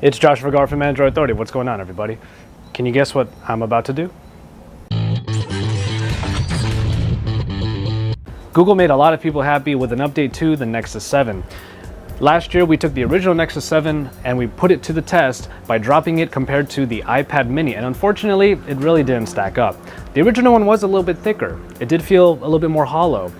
It's Josh Vergara from Android Authority. What's going on, everybody? Can you guess what I'm about to do? Google made a lot of people happy with an update to the Nexus 7. Last year, we took the original Nexus 7 and we put it to the test by dropping it compared to the iPad mini, and unfortunately, it really didn't stack up. The original one was a little bit thicker. It did feel a little bit more hollow,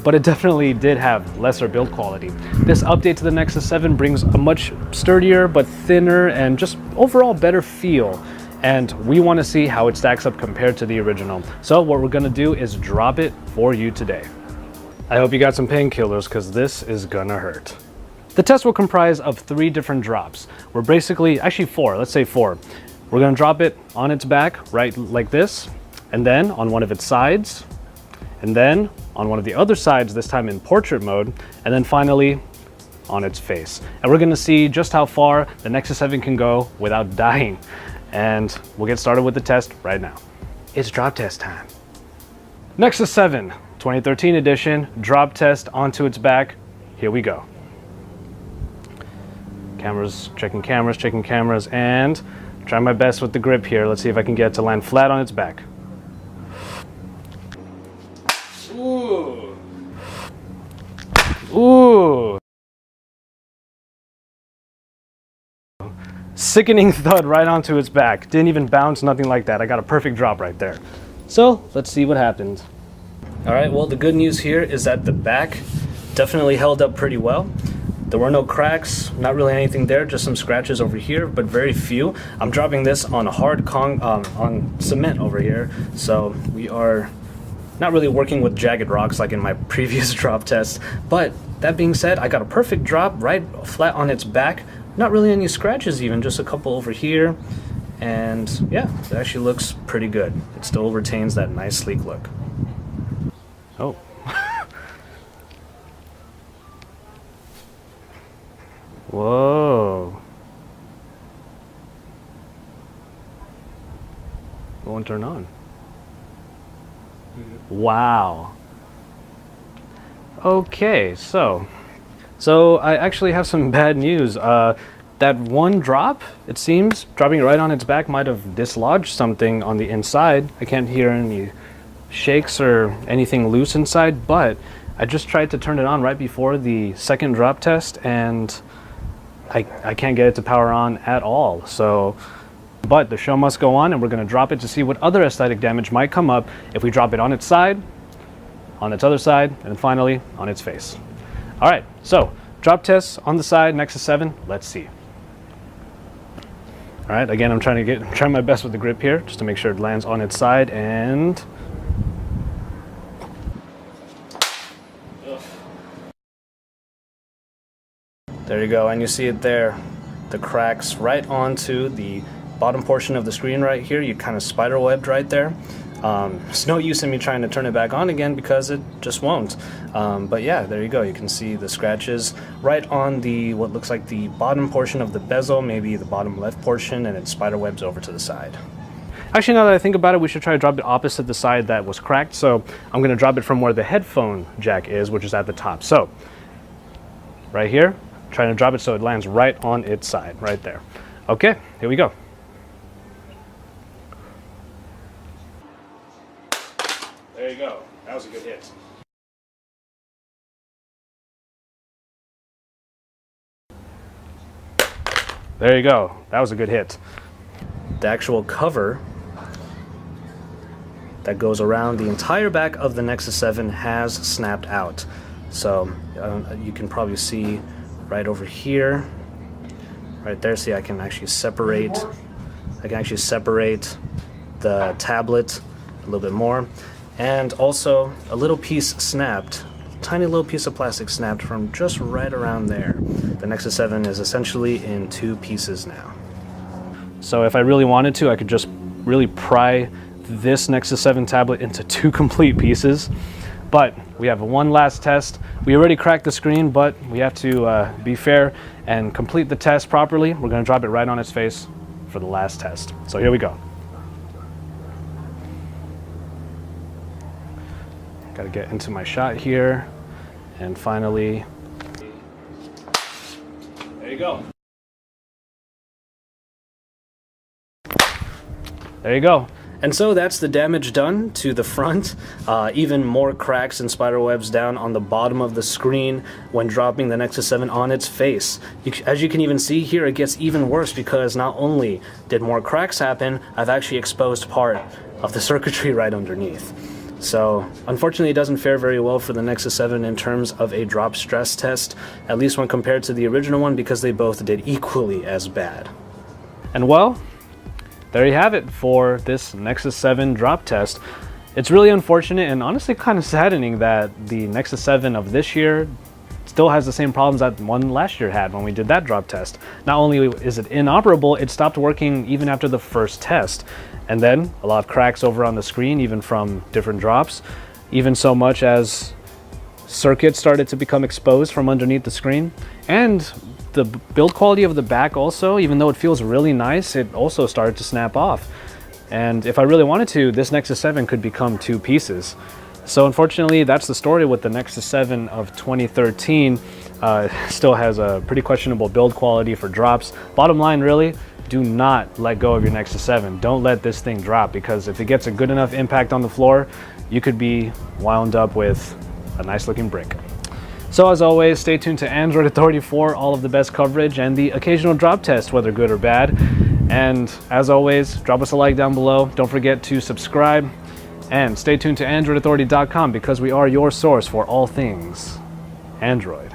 but it definitely did have lesser build quality. This update to the Nexus 7 brings a much sturdier but thinner and just overall better feel, and we want to see how it stacks up compared to the original. So what we're going to do is drop it for you today. I hope you got some painkillers, because this is gonna hurt. The test will comprise of 3 different drops. We're basically, actually 4, let's say 4. We're gonna drop it on its back, right like this, and then on one of its sides, and then on one of the other sides, this time in portrait mode, and then finally on its face. And we're gonna see just how far the Nexus 7 can go without dying. And we'll get started with the test right now. It's drop test time. Nexus 7, 2013 edition, drop test onto its back. Here we go. Checking cameras, and try my best with the grip here. Let's see if I can get it to land flat on its back. Ooh. Ooh. Sickening thud right onto its back. Didn't even bounce, nothing like that. I got a perfect drop right there. So let's see what happens. All right, well, the good news here is that the back definitely held up pretty well. There were no cracks, not really anything there, just some scratches over here, but very few. I'm dropping this on on cement over here, so we are not really working with jagged rocks like in my previous drop test. But that being said, I got a perfect drop right flat on its back. Not really any scratches even, just a couple over here. And yeah, it actually looks pretty good. It still retains that nice sleek look. Oh. Whoa. It won't turn on. Wow. Okay, so I actually have some bad news. That one drop, it seems, dropping it right on its back might have dislodged something on the inside. I can't hear any shakes or anything loose inside, but I just tried to turn it on right before the second drop test, and I can't get it to power on at all. So, but the show must go on, and we're going to drop it to see what other aesthetic damage might come up if we drop it on its side, on its other side, and finally on its face. All right, so drop tests on the side, Nexus 7, let's see. All right, again, I'm trying my best with the grip here, just to make sure it lands on its side, and there you go, and you see it there, the cracks right onto the bottom portion of the screen right here. You kind of spider-webbed right there. There's no use in me trying to turn it back on again because it just won't. But yeah, there you go. You can see the scratches right on the what looks like the bottom portion of the bezel, maybe the bottom left portion, and it spider-webs over to the side. Actually, now that I think about it, we should try to drop it opposite the side that was cracked. So I'm going to drop it from where the headphone jack is, which is at the top. So right here, trying to drop it so it lands right on its side, right there. Okay, here we go. There you go. That was a good hit. There you go. That was a good hit. The actual cover that goes around the entire back of the Nexus 7 has snapped out. So you can probably see right over here, right there. See, I can actually separate the tablet a little bit more. And also a little piece snapped, tiny little piece of plastic snapped from just right around there. The Nexus 7 is essentially in 2 pieces now. So if I really wanted to, I could just really pry this Nexus 7 tablet into 2 complete pieces. But we have one last test. We already cracked the screen, but we have to be fair and complete the test properly. We're gonna drop it right on its face for the last test. So here we go. Got to get into my shot here, and finally, there you go. there you go. And so that's the damage done to the front. Even more cracks and spider webs down on the bottom of the screen when dropping the Nexus 7 on its face. As you can even see here, it gets even worse because not only did more cracks happen, I've actually exposed part of the circuitry right underneath. So unfortunately, it doesn't fare very well for the Nexus 7 in terms of a drop stress test, at least when compared to the original one, because they both did equally as bad. And well, there you have it for this Nexus 7 drop test. It's really unfortunate and honestly kind of saddening that the Nexus 7 of this year still has the same problems that one last year had when we did that drop test. Not only is it inoperable, it stopped working even after the first test. And then a lot of cracks over on the screen, even from different drops, even so much as circuits started to become exposed from underneath the screen. And the build quality of the back also, even though it feels really nice, it also started to snap off. And if I really wanted to, this Nexus 7 could become two pieces. So unfortunately, that's the story with the Nexus 7 of 2013. Still has a pretty questionable build quality for drops. Bottom line, really, do not let go of your Nexus 7. Don't let this thing drop, because if it gets a good enough impact on the floor, you could be wound up with a nice looking brick. So as always, stay tuned to Android Authority for all of the best coverage and the occasional drop test, whether good or bad. And as always, drop us a like down below. Don't forget to subscribe and stay tuned to AndroidAuthority.com, because we are your source for all things Android.